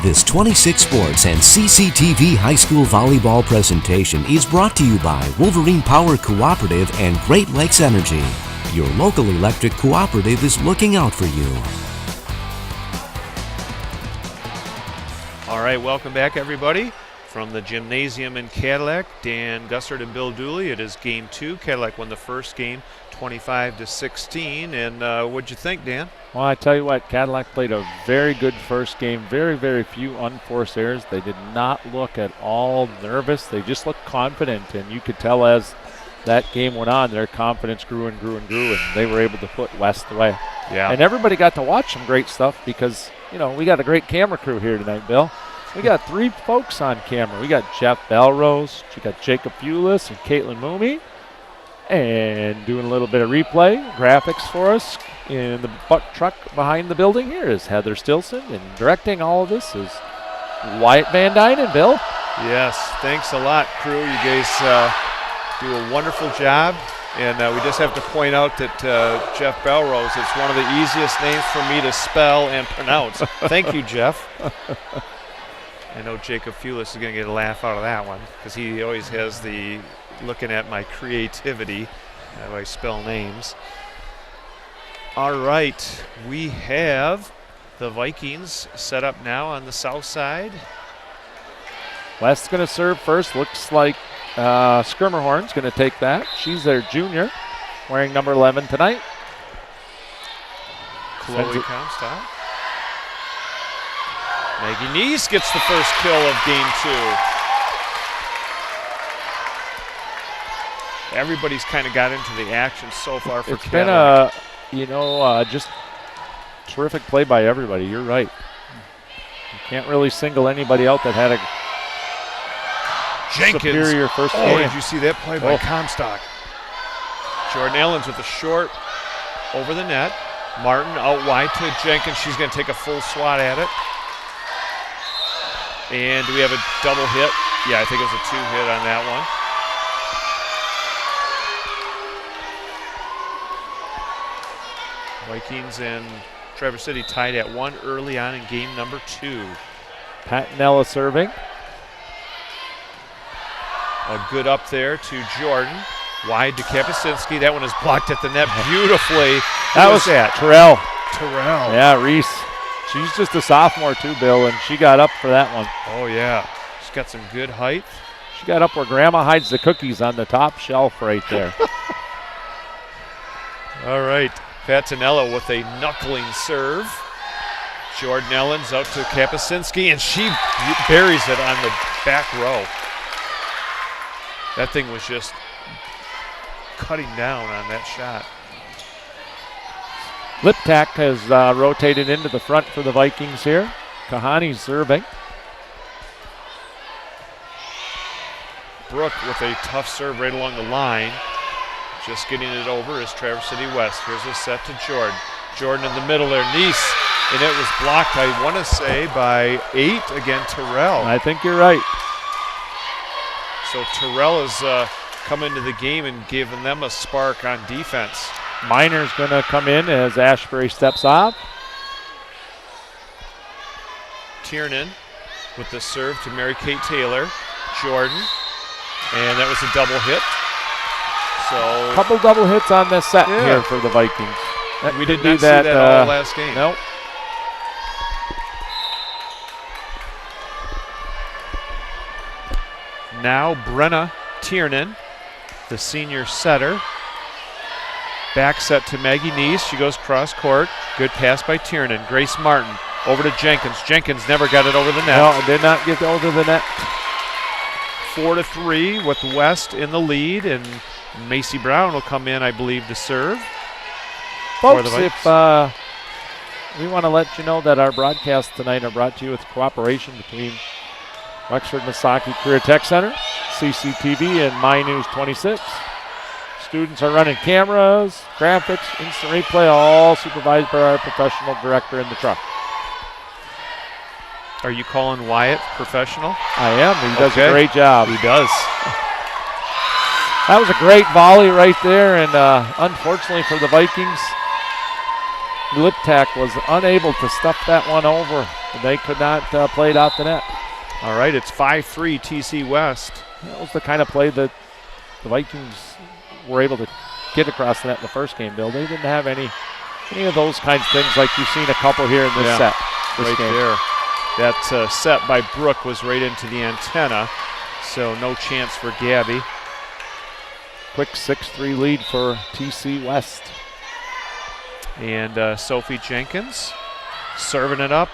This 26 Sports and CCTV High School Volleyball presentation is brought to you by Wolverine Power Cooperative and Great Lakes Energy. Your local electric cooperative is looking out for you. All right, welcome back, everybody. From the gymnasium in Cadillac, Dan Gussert and Bill Dooley. It is game two. Cadillac won the first game 25-16. And what'd you think, Dan? Well, I tell you what, Cadillac played a very good first game. Very, very few unforced errors. They did not look at all nervous. They just looked confident, and you could tell as that game went on, their confidence grew and grew and grew, and they were able to put West away. Yeah. And everybody got to watch some great stuff because, you know, we got a great camera crew here tonight, Bill. We got three folks on camera. We got Jeff Belrose, we got Jacob Fulis, and Caitlin Mooney. And doing a little bit of replay, graphics for us in the buck truck behind the building here is Heather Stilson. And directing all of this is Wyatt Van Dynen, Bill. Yes, thanks a lot, crew. You guys do a wonderful job. And we just have to point out that Jeff Belrose, it's one of the easiest names for me to spell and pronounce. Thank you, Jeff. I know Jacob Fulis is going to get a laugh out of that one because he always has the looking at my creativity, how I spell names. All right, we have the Vikings set up now on the south side. West's going to serve first. Looks like Skirmerhorn's going to take that. She's their junior, wearing number 11 tonight. Chloe Comstock. Maggie Neese gets the first kill of game two. Everybody's kind of got into the action so far for Cadillac. It's been just terrific play by everybody. You're right. You can't really single anybody out that had a superior first game. Did you see that play by Comstock? Jordan Ellens with a short over the net. Martin out wide to Jenkins. She's going to take a full swat at it. And do we have a double hit? Yeah, I think it was a two-hit on that one. Vikings and Traverse City tied at 1 early on in game number 2. Patinella serving. A good up there to Jordan. Wide to Kapuscinski. That one is blocked at the net beautifully. That was Terrell. Terrell. Yeah, Reese. She's just a sophomore too, Bill, and she got up for that one. Oh, yeah. She's got some good height. She got up where Grandma hides the cookies on the top shelf right there. All right. Patinella with a knuckling serve. Jordan Ellens out to Kapuscinski, and she buries it on the back row. That thing was just cutting down on that shot. Liptak has rotated into the front for the Vikings here. Kahani's serving. Brooke with a tough serve right along the line. Just getting it over is Traverse City West. Here's a set to Jordan. Jordan in the middle there, Neese. And it was blocked, I want to say, by 8 again, Terrell. I think you're right. So Terrell has come into the game and given them a spark on defense. Miner's going to come in as Ashbury steps off. Tiernan with the serve to Mary Kate Taylor. Jordan. And that was a double hit. So couple double hits on this set here for the Vikings. We did not see that all last game. Nope. Now Brenna Tiernan, the senior setter. Back set to Maggie Neese. She goes cross court. Good pass by Tiernan. Grace Martin over to Jenkins. Jenkins never got it over the net. No, did not get over the net. 4-3 with West in the lead, and Macy Brown will come in, I believe, to serve. Folks, if we want to let you know that our broadcasts tonight are brought to you with cooperation between Wexford Misaki Career Tech Center, CCTV, and My News 26. Students are running cameras, graphics, instant replay, all supervised by our professional director in the truck. Are you calling Wyatt professional? I am. He does a great job. He does. That was a great volley right there, and unfortunately for the Vikings, Liptak was unable to stuff that one over They could not play it off the net. All right, it's 5-3 TC West. That was the kind of play that the Vikings were able to get across the net in the first game, Bill. They didn't have any of those kinds of things like you've seen a couple here in this set. Right there. That set by Brooke was right into the antenna, so no chance for Gabby. Quick 6-3 lead for TC West. And Sophie Jenkins serving it up.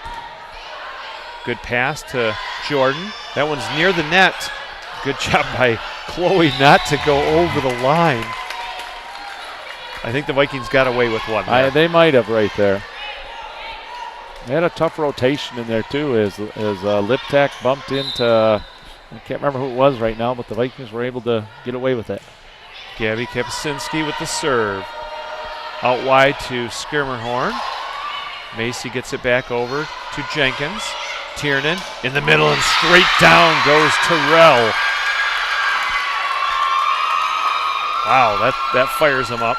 Good pass to Jordan. That one's near the net. Good job by Chloe not to go over the line. I think the Vikings got away with one there. They might have right there. They had a tough rotation in there too as Liptak bumped into, I can't remember who it was right now, but the Vikings were able to get away with it. Gabby Kapczynski with the serve. Out wide to Skirmerhorn. Macy gets it back over to Jenkins. Tiernan in the middle and straight down goes Terrell. Wow, that fires him up.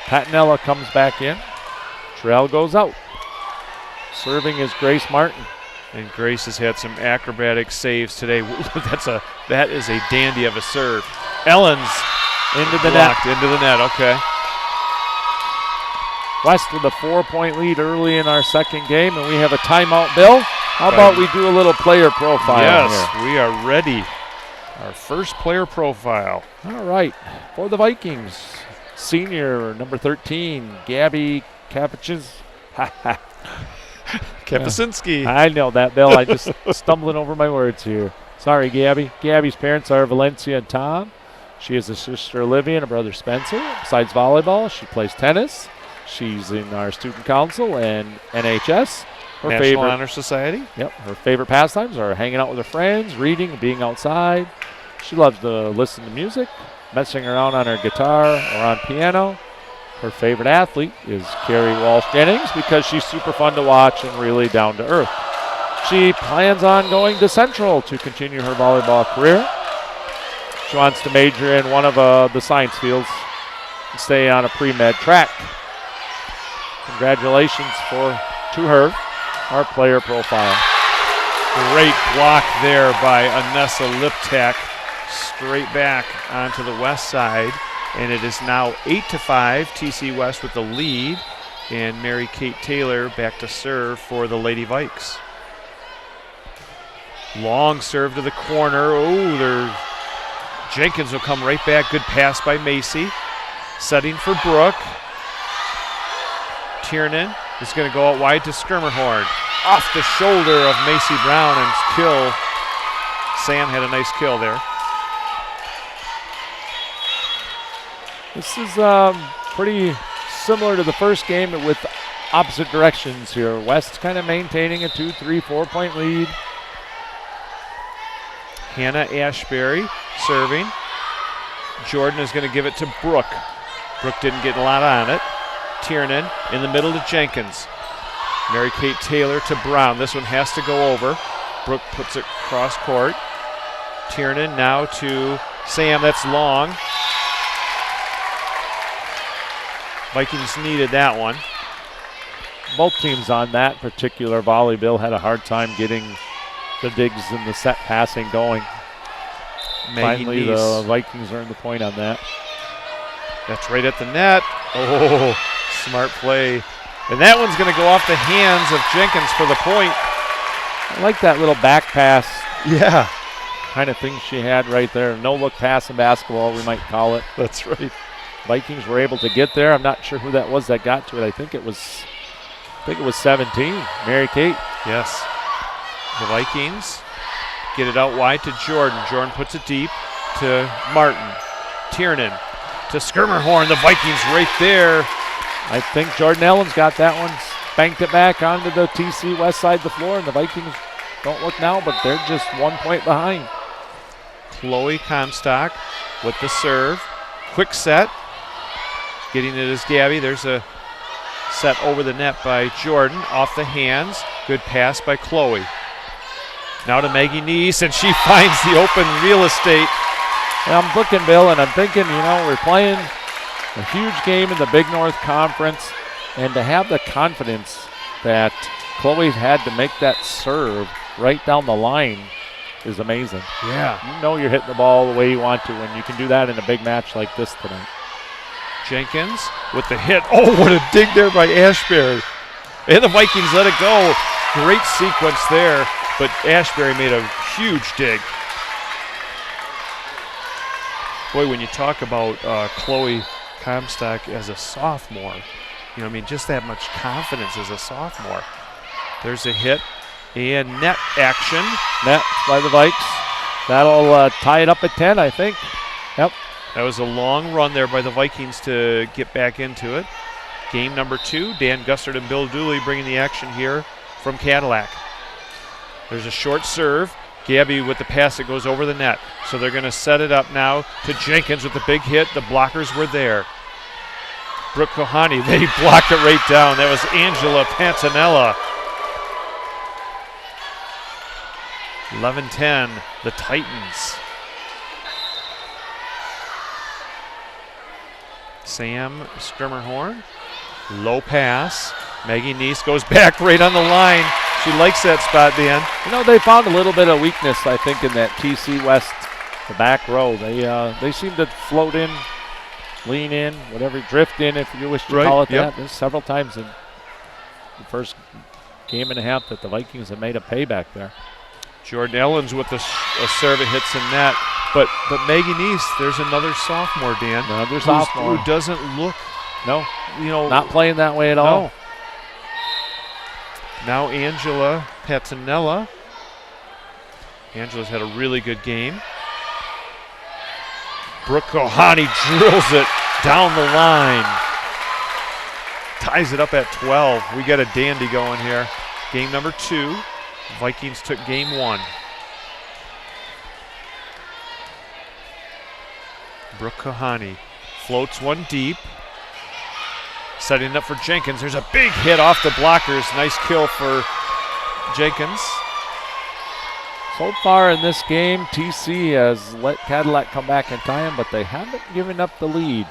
Patinella comes back in. Terrell goes out. Serving is Grace Martin. And Grace has had some acrobatic saves today. That is a dandy of a serve. Ellens into the net. Into the net, okay. West with a 4-point lead early in our second game, and we have a timeout, Bill. How about we do a little player profile Yes, here? We are ready. Our first player profile. All right. For the Vikings, senior number 13, Gabby Kapczynski. I know that, Bill. I just stumbling over my words here. Sorry, Gabby. Gabby's parents are Valencia and Tom. She has a sister, Olivia, and a brother, Spencer. Besides volleyball, she plays tennis. She's in our student council and NHS. Her National Honor Society. Yep. Her favorite pastimes are hanging out with her friends, reading, and being outside. She loves to listen to music, messing around on her guitar or on piano. Her favorite athlete is Carrie Walsh-Jennings because she's super fun to watch and really down to earth. She plans on going to Central to continue her volleyball career. She wants to major in one of the science fields and stay on a pre-med track. Congratulations to her, our player profile. Great block there by Anessa Liptak, straight back onto the west side. And it is now 8-5, TC West with the lead. And Mary Kate Taylor back to serve for the Lady Vikes. Long serve to the corner. Jenkins will come right back. Good pass by Macy. Setting for Brooke. Tiernan is going to go out wide to Skirmerhorn. Off the shoulder of Macy Brown and kill. Sam had a nice kill there. This is pretty similar to the first game with opposite directions here. West kind of maintaining a 2, 3, 4-point lead. Hannah Ashbury serving. Jordan is going to give it to Brooke. Brooke didn't get a lot on it. Tiernan in the middle to Jenkins. Mary Kate Taylor to Brown. This one has to go over. Brooke puts it cross court. Tiernan now to Sam. That's long. Vikings needed that one. Both teams on that particular volley, Bill, had a hard time getting the digs and the set passing going. Finally, the Vikings earned the point on that. That's right at the net. Oh, smart play. And that one's going to go off the hands of Jenkins for the point. I like that little back pass. Yeah. Kind of thing she had right there. No-look pass in basketball, we might call it. That's right. Vikings were able to get there. I'm not sure who that was that got to it. I think it was 17. Mary Kate. Yes. The Vikings get it out wide to Jordan. Jordan puts it deep to Martin. Tiernan to Skirmerhorn. The Vikings right there. I think Jordan Ellen's got that one. Banked it back onto the TC west side of the floor, and the Vikings don't look now, but they're just 1 point behind. Chloe Comstock with the serve. Quick set. Getting it is Gabby. There's a set over the net by Jordan. Off the hands. Good pass by Chloe. Now to Maggie Neese, and she finds the open real estate. And I'm looking, Bill, and I'm thinking, we're playing a huge game in the Big North Conference, And to have the confidence that Chloe had to make that serve right down the line is amazing. Yeah. You know you're hitting the ball the way you want to, and you can do that in a big match like this tonight. Jenkins with the hit. Oh, what a dig there by Ashbury. And the Vikings let it go. Great sequence there, but Ashbury made a huge dig. Boy, when you talk about Chloe Comstock as a sophomore, you know, I mean, just that much confidence as a sophomore. There's a hit and net action. Net by the Vikes. That'll tie it up at 10, I think. Yep. That was a long run there by the Vikings to get back into it. Game number 2, Dan Gussert and Bill Dooley bringing the action here from Cadillac. There's a short serve. Gabby with the pass that goes over the net. So they're going to set it up now to Jenkins with the big hit. The blockers were there. Brooke Kohani, they blocked it right down. That was Angela Pantanella. 11-10, the Titans. Sam Strimmerhorn, low pass. Maggie Neese goes back right on the line. She likes that spot, Dan. You know, they found a little bit of weakness, I think, in that TC West, the back row. They seem to float in, lean in, whatever, drift in, if you wish to call it that. There's several times in the first game and a half that the Vikings have made a payback there. Jordan Ellens with a serve that hits the net. But Maggie Neese, there's another sophomore, Dan. Another sophomore. Who doesn't look, not playing that way at all. No. Now Angela Patanella. Angela's had a really good game. Brooke Kohani drills it down the line. Ties it up at 12. We got a dandy going here. Game number 2. Vikings took game 1. Brooke Kohani floats one deep. Setting up for Jenkins. There's a big hit off the blockers. Nice kill for Jenkins. So far in this game, TC has let Cadillac come back and tie him, but they haven't given up the lead.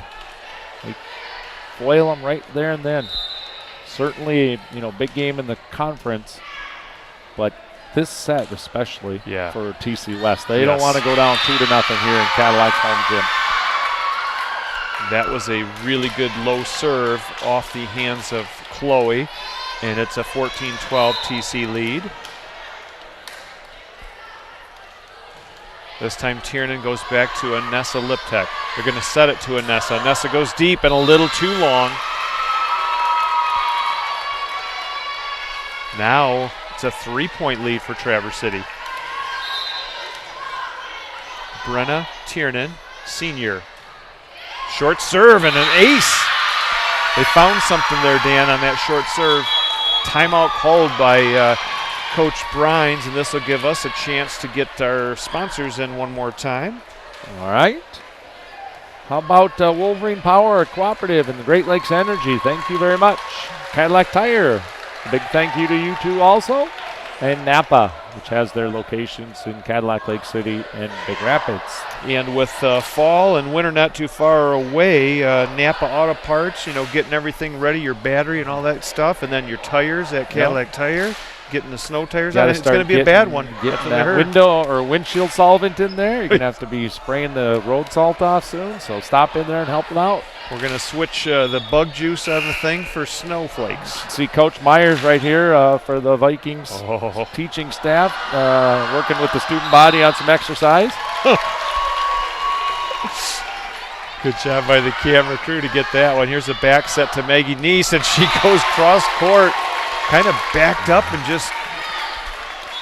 They foil them right there and then. Certainly, big game in the conference, but this set especially for TC West. They don't want to go down 2-0 here in Cadillac's home gym. That was a really good low serve off the hands of Chloe, and it's a 14-12 TC lead. This time Tiernan goes back to Anessa Liptek. They're going to set it to Anessa. Anessa goes deep and a little too long. Now it's a 3-point lead for Traverse City. Brenna Tiernan, senior. Short serve and an ace. They found something there, Dan, on that short serve. Timeout called by Coach Brines, and this will give us a chance to get our sponsors in one more time. All right. How about Wolverine Power Cooperative and the Great Lakes Energy? Thank you very much. Cadillac Tire, a big thank you to you two also. And Napa, which has their locations in Cadillac, Lake City, and Big Rapids. And with fall and winter not too far away, Napa Auto Parts, getting everything ready, your battery and all that stuff, and then your tires at Cadillac Tire, getting the snow tires on it. It's going to be a bad one. Getting that window or windshield solvent in there. You're going to have to be spraying the road salt off soon, so stop in there and help them out. We're going to switch the bug juice out of the thing for snowflakes. See Coach Myers right here for the Vikings teaching staff, working with the student body on some exercise. Good job by the camera crew to get that one. Here's a back set to Maggie Neese, and she goes cross court, kind of backed up and just.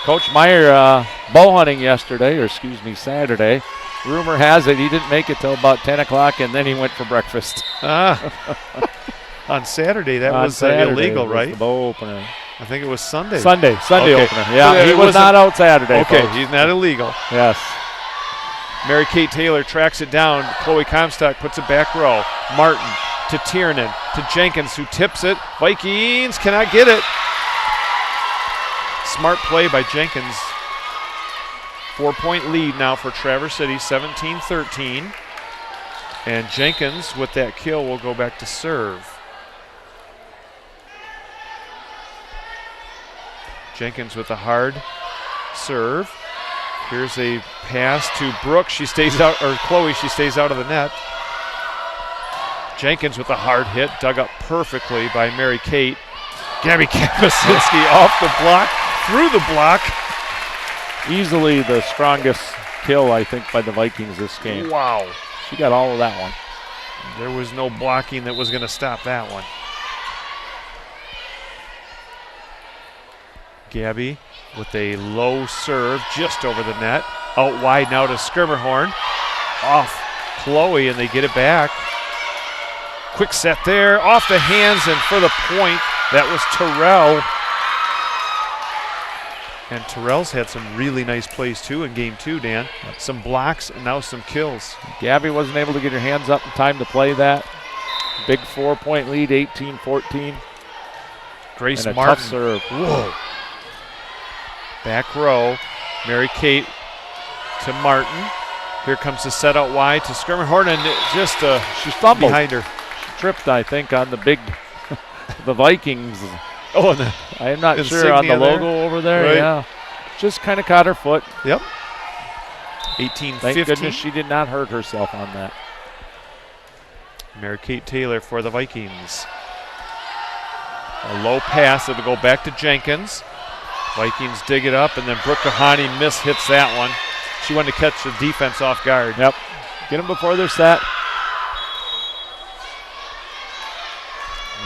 Coach Meyer bow hunting Saturday. Rumor has it he didn't make it till about 10 o'clock, and then he went for breakfast. On Saturday, that was illegal, right? The bow opener. I think it was Sunday. Sunday okay. opener. Yeah, he was not out Saturday. Okay, folks. He's not illegal. Yes. Mary Kate Taylor tracks it down. Chloe Comstock puts it back row. Martin to Tiernan to Jenkins, who tips it. Vikings cannot get it. Smart play by Jenkins. 4-point lead now for Traverse City, 17-13. And Jenkins, with that kill, will go back to serve. Jenkins with a hard serve. Here's a pass to Brooke. She stays out, or Chloe, she stays out of the net. Jenkins with a hard hit, dug up perfectly by Mary Kate. Gabby Kapuscinski off the block, through the block. Easily the strongest kill, I think, by the Vikings this game. Wow. She got all of that one. There was no blocking that was going to stop that one. Gabby with a low serve just over the net. Out wide now to Skirmerhorn. Off Chloe, and they get it back. Quick set there, off the hands, and for the point, that was Terrell. And Terrell's had some really nice plays too in game 2, Dan. Some blocks and now some kills. Gabby wasn't able to get her hands up in time to play that. Big 4-point lead, 18-14. Grace and a Martin. tough serve. Whoa. Back row, Mary Kate to Martin. Here comes the set out wide to Skirmerhorn, and just she stumbled behind her. She tripped, I think, on the big, the Vikings. Oh, and I'm not sure on the logo there. Over there. Right. Yeah, just kind of caught her foot. Yep. 18-15. Thank goodness she did not hurt herself on that. Mary Kate Taylor for the Vikings. A low pass that'll go back to Jenkins. Vikings dig it up, and then Brooke Kahani hits that one. She wanted to catch the defense off guard. Yep. Get them before they're set.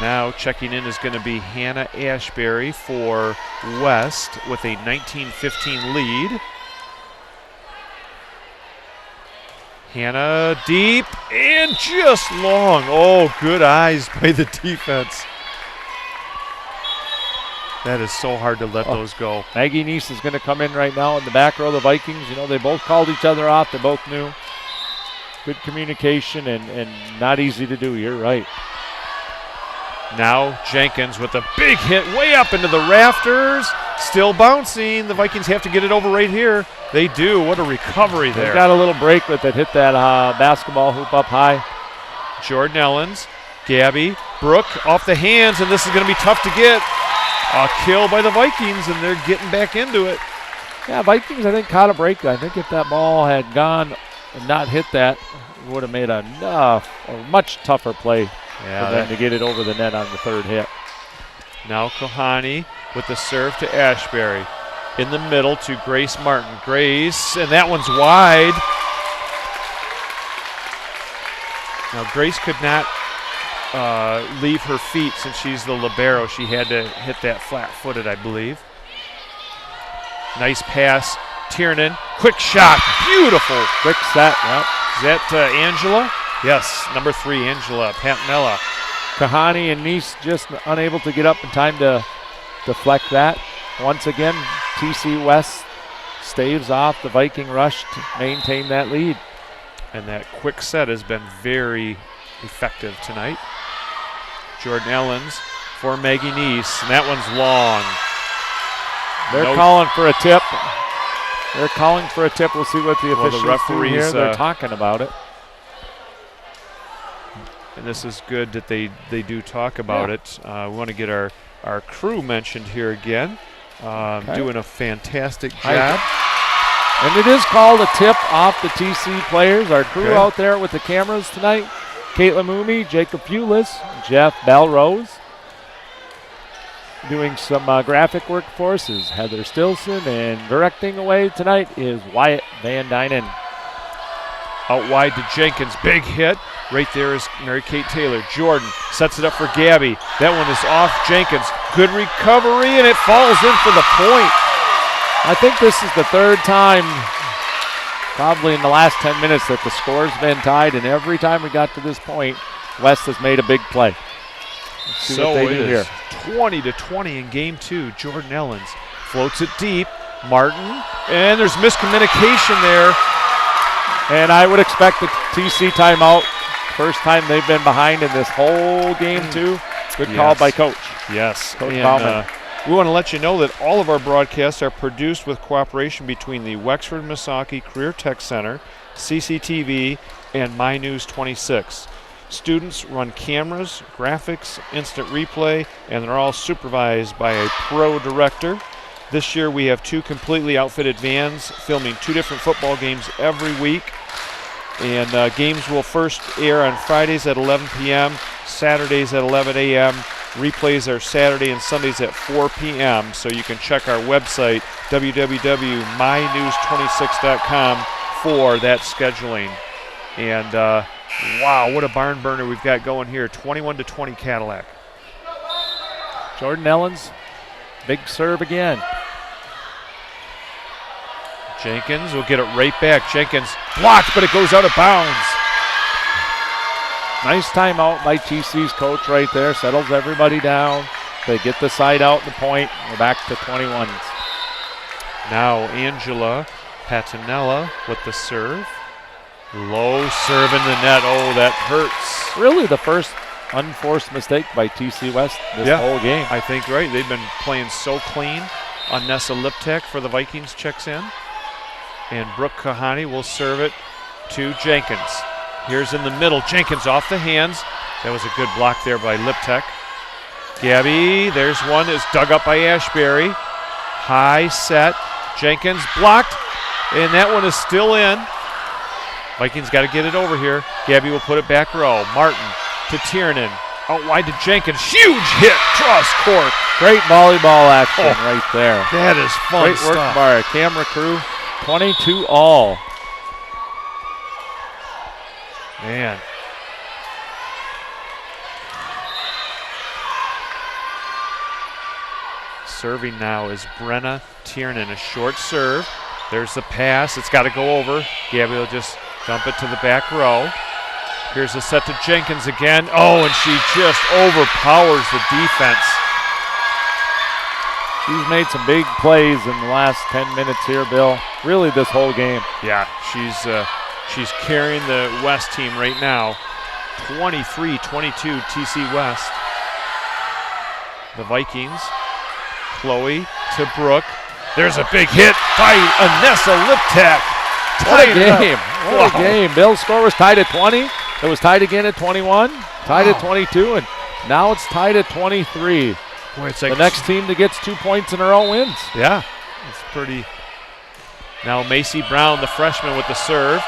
Now checking in is going to be Hannah Ashbury for West with a 19-15 lead. Hannah deep and just long. Oh, good eyes by the defense. That is so hard to let those go. Maggie Neese is going to come in right now in the back row of the Vikings. You know, they both called each other off. They both knew. Good communication and not easy to do. You're right. Now Jenkins with a big hit way up into the rafters. Still bouncing. The Vikings have to get it over right here. They do. What a recovery there. They got a little break with it. Hit that basketball hoop up high. Jordan Ellens, Gabby, Brooke off the hands, and this is going to be tough to get. A kill by the Vikings, and they're getting back into it. Yeah, Vikings, I think, caught a break. I think if that ball had gone and not hit that, it would have made a much tougher play for them to get it over the net on the third hit. Now Kohani with the serve to Ashbury. In the middle to Grace Martin. Grace, and that one's wide. Now Grace could not leave her feet since she's the libero. She had to hit that flat-footed, I believe. Nice pass. Tiernan, quick shot, beautiful. Quick set, yep. Is that Angela? Yes, number 3, Angela Pantanella. Kahani and Neese just unable to get up in time to deflect that. Once again, TC West staves off the Viking rush to maintain that lead. And that quick set has been very effective tonight. Jordan Ellens for Maggie Neese, and that one's long. They're calling for a tip. They're calling for a tip. We'll see what the officials do here. They're talking about it. And this is good that they do talk about it. We want to get our crew mentioned here again. Doing a fantastic job. And it is called a tip off the TC players. Our crew out there with the cameras tonight. Caitlin Mooney, Jacob Pulis, Jeff Belrose. Doing some graphic work for us is Heather Stilson, and directing away tonight is Wyatt Van Dynen. Out wide to Jenkins, big hit. Right there is Mary Kate Taylor. Jordan sets it up for Gabby. That one is off Jenkins. Good recovery, and it falls in for the point. I think this is the third time, probably in the last 10 minutes, that the score's been tied, and every time we got to this point, West has made a big play. Let's see what they do here. 20-20 in game 2. Jordan Ellens floats it deep. Martin, and there's miscommunication there. And I would expect the TC timeout. First time they've been behind in this whole game, too. Good call by Coach. Yes. Coach Bauman. We want to let you know that all of our broadcasts are produced with cooperation between the Wexford Misaki Career Tech Center, CCTV, and My News 26. Students run cameras, graphics, instant replay, and they're all supervised by a pro director. This year we have 2 completely outfitted vans filming 2 different football games every week. And games will first air on Fridays at 11 p.m., Saturdays at 11 a.m. Replays are Saturday and Sundays at 4 p.m. So you can check our website, www.mynews26.com, for that scheduling. And wow, what a barn burner we've got going here. 21-20 Cadillac. Jordan Ellens, big serve again. Jenkins will get it right back. Jenkins blocked, but it goes out of bounds. Nice timeout by TC's coach right there. Settles everybody down. They get the side out, the point. We're back to 21s. Now Angela Patinella with the serve. Low serve in the net. Oh, that hurts. Really the first unforced mistake by TC West this whole game. I think right. They've been playing so clean. Nessa Liptek for the Vikings checks in. And Brooke Kahani will serve it to Jenkins. Here's in the middle. Jenkins off the hands. That was a good block there by Liptek. Gabby, there's one. Is dug up by Ashbury. High set. Jenkins blocked. And that one is still in. Vikings got to get it over here. Gabby will put it back row. Martin to Tiernan. Out wide to Jenkins. Huge hit. Cross court. Great volleyball action right there. That is fun Great work stuff. by our camera crew. 22 all. Man. Serving now is Brenna Tiernan. A short serve. There's the pass. It's got to go over. Gabby will just dump it to the back row. Here's a set to Jenkins again. Oh, and she just overpowers the defense. She's made some big plays in the last 10 minutes here, Bill. Really this whole game. Yeah, she's carrying the West team right now. 23-22 TC West. The Vikings. Chloe to Brooke. There's a big hit by Anessa Liptak. What a game. What a game. Bill's score was tied at 20. It was tied again at 21. Tied at 22. And now it's tied at 23. Boy, it's like the next team that gets 2 points in a row wins. Yeah, it's pretty. Now Macy Brown, the freshman, with the serve.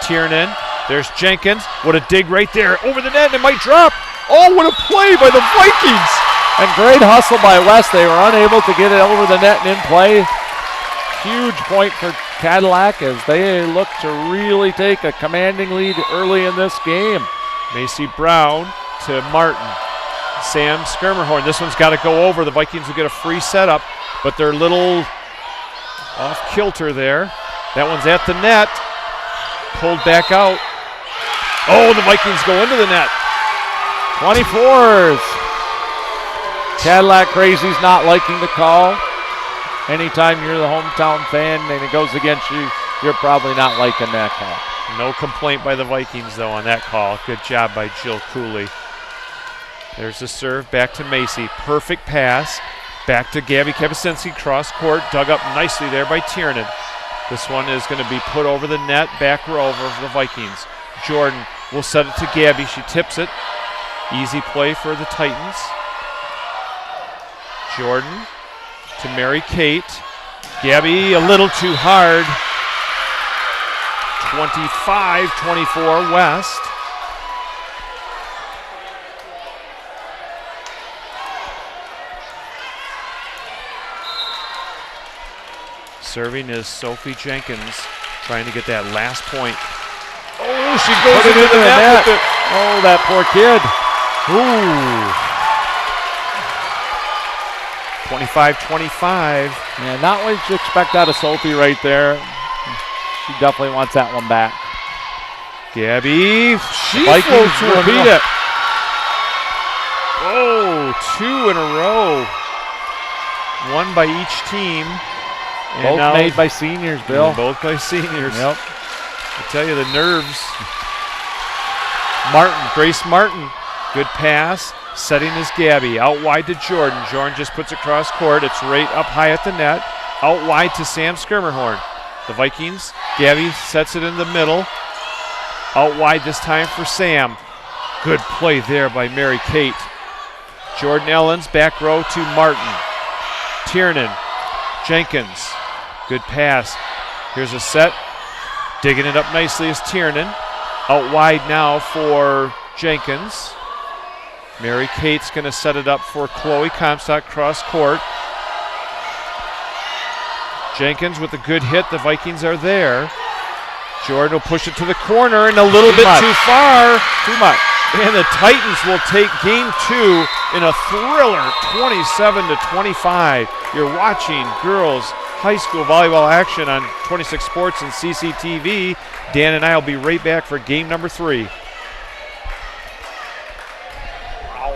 Tiernan. There's Jenkins. What a dig right there. Over the net, and it might drop. Oh, what a play by the Vikings. And great hustle by West. They were unable to get it over the net and in play. Huge point for Cadillac as they look to really take a commanding lead early in this game. Macy Brown to Martin. Sam Skirmerhorn. This one's got to go over. The Vikings will get a free setup, but they're a little off kilter there. That one's at the net. Pulled back out. Oh, the Vikings go into the net. 24s. Cadillac Crazies not liking the call. Anytime you're the hometown fan and it goes against you, you're probably not liking that call. No complaint by the Vikings, though, on that call. Good job by Jill Cooley. There's the serve back to Macy. Perfect pass. Back to Gabby Kabasinski. Cross court. Dug up nicely there by Tiernan. This one is going to be put over the net. Back row for the Vikings. Jordan will set it to Gabby. She tips it. Easy play for the Titans. Jordan to Mary Kate. Gabby a little too hard. 25-24 West. Serving is Sophie Jenkins, trying to get that last point. Oh, she goes into the net with it. Oh, that poor kid. Ooh. 25-25. Yeah, not what you expect out of Sophie right there. She definitely wants that one back. Gabby, she Vikings floats repeat it. Oh, 2 in a row. One by each team. And both made by seniors, Bill. Both by seniors. Yep. I tell you, the nerves. Martin, Grace Martin. Good pass. Setting is Gabby. Out wide to Jordan. Jordan just puts it across court. It's right up high at the net. Out wide to Sam Skirmerhorn. The Vikings. Gabby sets it in the middle. Out wide this time for Sam. Good play there by Mary Kate. Jordan Ellens back row to Martin. Tiernan. Jenkins, good pass. Here's a set. Digging it up nicely is Tiernan. Out wide now for Jenkins. Mary Kate's going to set it up for Chloe Comstock cross court. Jenkins with a good hit. The Vikings are there. Jordan will push it to the corner and a little bit too far. Too much. And the Titans will take game 2 in a thriller, 27-25. You're watching girls high school volleyball action on 26 Sports and CCTV. Dan and I will be right back for game number 3.